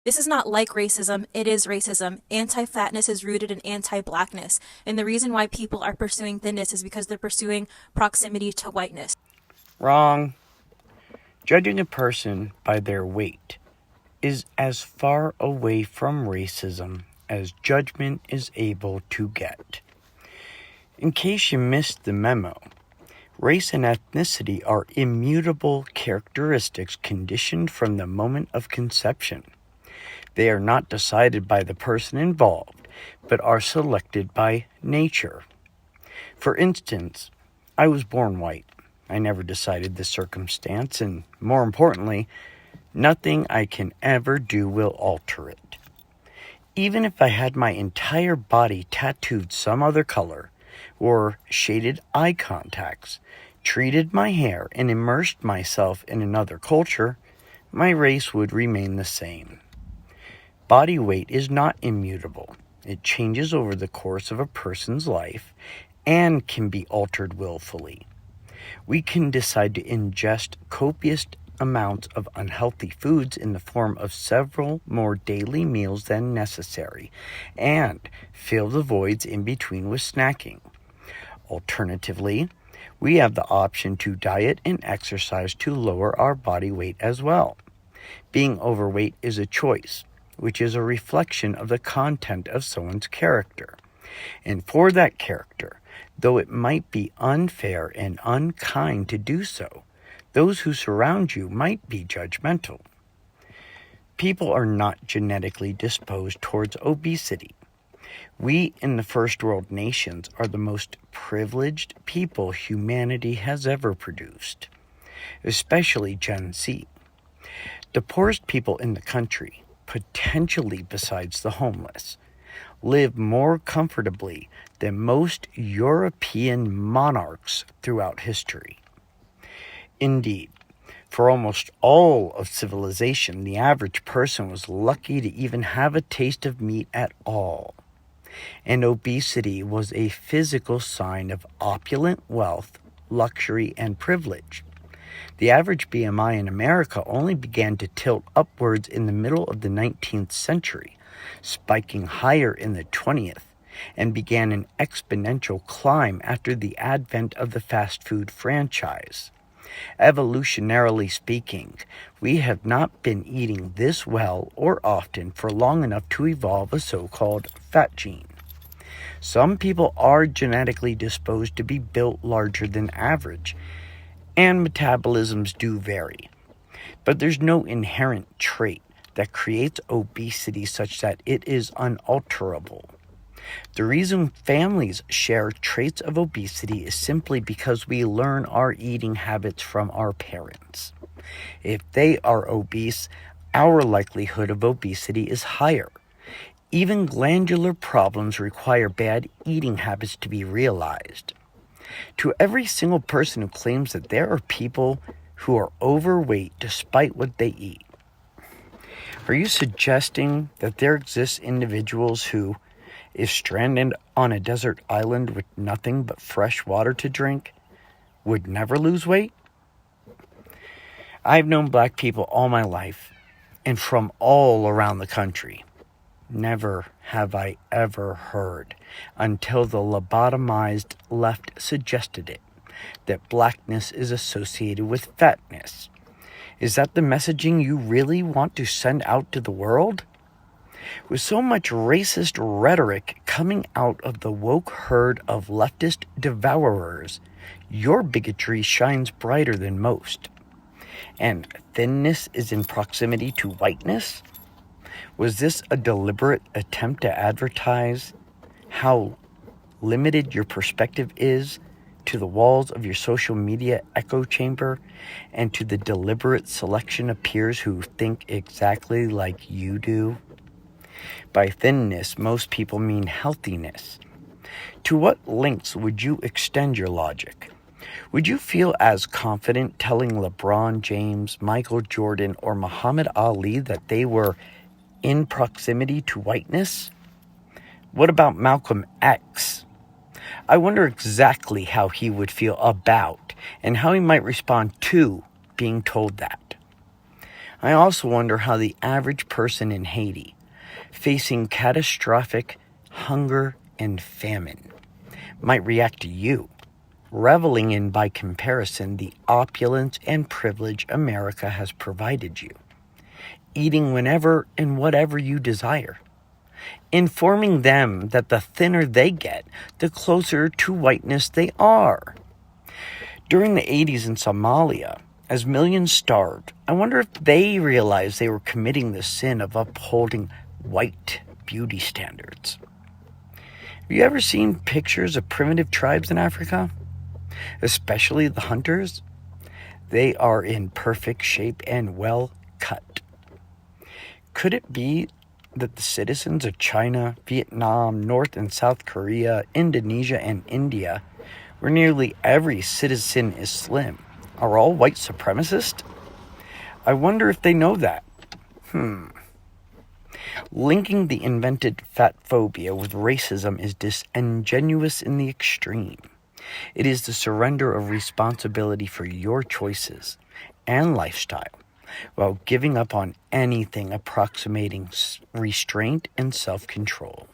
This is not like racism, it is racism. Anti-fatness is rooted in anti-blackness, and the reason why people are pursuing thinness is because they're pursuing proximity to whiteness. Wrong. Judging a person by their weight is as far away from racism as judgment is able to get. In case you missed the memo, race and ethnicity are immutable characteristics conditioned from the moment of conception. They are not decided by the person involved, but are selected by nature. For instance, I was born white. I never decided the circumstance, and more importantly, nothing I can ever do will alter it. Even if I had my entire body tattooed some other color, or shaded eye contacts, treated my hair, and immersed myself in another culture, my race would remain the same. Body weight is not immutable. It changes over the course of a person's life and can be altered willfully. We can decide to ingest copious amounts of unhealthy foods in the form of several more daily meals than necessary and fill the voids in between with snacking. Alternatively, we have the option to diet and exercise to lower our body weight as well. Being overweight is a choice, which is a reflection of the content of someone's character. And for that character, though it might be unfair and unkind to do so, those who surround you might be judgmental. People are not genetically disposed towards obesity. We in the first world nations are the most privileged people humanity has ever produced, especially Gen Z. The poorest people in the country, potentially besides the homeless, live more comfortably than most European monarchs throughout history. Indeed, for almost all of civilization, the average person was lucky to even have a taste of meat at all. And obesity was a physical sign of opulent wealth, luxury, and privilege. The average BMI in America only began to tilt upwards in the middle of the 19th century, spiking higher in the 20th, and began an exponential climb after the advent of the fast food franchise. Evolutionarily speaking, we have not been eating this well or often for long enough to evolve a so-called fat gene. Some people are genetically disposed to be built larger than average, and metabolisms do vary. But there's no inherent trait that creates obesity such that it is unalterable. The reason families share traits of obesity is simply because we learn our eating habits from our parents. If they are obese, our likelihood of obesity is higher. Even glandular problems require bad eating habits to be realized. To every single person who claims that there are people who are overweight despite what they eat, are you suggesting that there exist individuals who, if stranded on a desert island with nothing but fresh water to drink, would never lose weight? I've known black people all my life, and from all around the country. Never have I ever heard, until the lobotomized left suggested it, that blackness is associated with fatness. Is that the messaging you really want to send out to the world? With so much racist rhetoric coming out of the woke herd of leftist devourers, your bigotry shines brighter than most. And thinness is in proximity to whiteness? Was this a deliberate attempt to advertise how limited your perspective is to the walls of your social media echo chamber and to the deliberate selection of peers who think exactly like you do? By thinness, most people mean healthiness. To what lengths would you extend your logic? Would you feel as confident telling LeBron James, Michael Jordan, or Muhammad Ali that they were in proximity to whiteness? What about Malcolm X? I wonder exactly how he would feel about and how he might respond to being told that. I also wonder how the average person in Haiti, facing catastrophic hunger and famine, might react to you, reveling in, by comparison, the opulence and privilege America has provided you, eating whenever and whatever you desire, informing them that the thinner they get, the closer to whiteness they are. During the 80s in Somalia, as millions starved, I wonder if they realized they were committing the sin of upholding white beauty standards. Have you ever seen pictures of primitive tribes in Africa? Especially the hunters? They are in perfect shape and well cut. Could it be that the citizens of China, Vietnam, North and South Korea, Indonesia, and India, where nearly every citizen is slim, are all white supremacists? I wonder if they know that. Linking the invented fat phobia with racism is disingenuous in the extreme. It is the surrender of responsibility for your choices and lifestyle, while giving up on anything approximating restraint and self-control.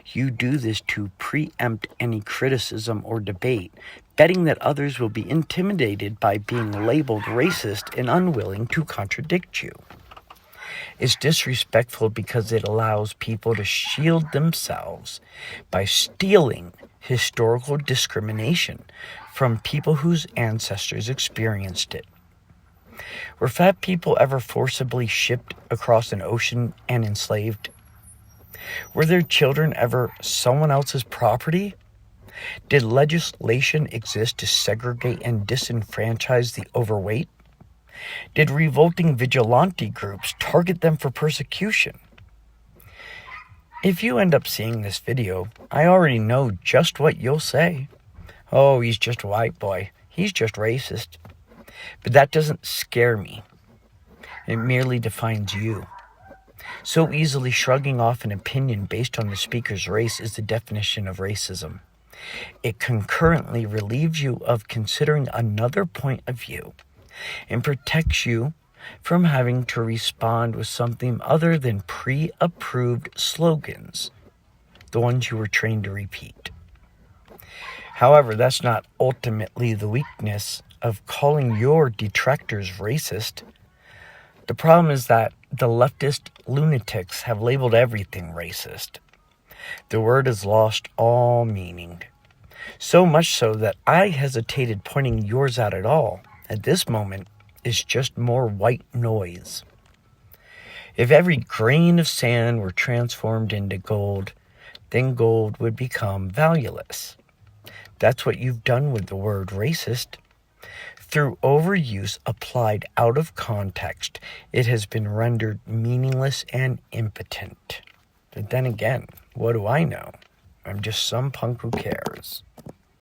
You do this to preempt any criticism or debate, betting that others will be intimidated by being labeled racist and unwilling to contradict you. It's disrespectful because it allows people to shield themselves by stealing historical discrimination from people whose ancestors experienced it. Were fat people ever forcibly shipped across an ocean and enslaved? Were their children ever someone else's property? Did legislation exist to segregate and disenfranchise the overweight? Did revolting vigilante groups target them for persecution? If you end up seeing this video, I already know just what you'll say. Oh, he's just a white boy. He's just racist. But that doesn't scare me. It merely defines you. So easily shrugging off an opinion based on the speaker's race is the definition of racism. It concurrently relieves you of considering another point of view and protects you from having to respond with something other than pre-approved slogans, the ones you were trained to repeat. However, that's not ultimately the weakness of calling your detractors racist. The problem is that the leftist lunatics have labeled everything racist. The word has lost all meaning. So much so that I hesitated pointing yours out at all. At this moment, it's just more white noise. If every grain of sand were transformed into gold, then gold would become valueless. That's what you've done with the word racist. Through overuse applied out of context, it has been rendered meaningless and impotent. But then again, what do I know? I'm just some punk who cares.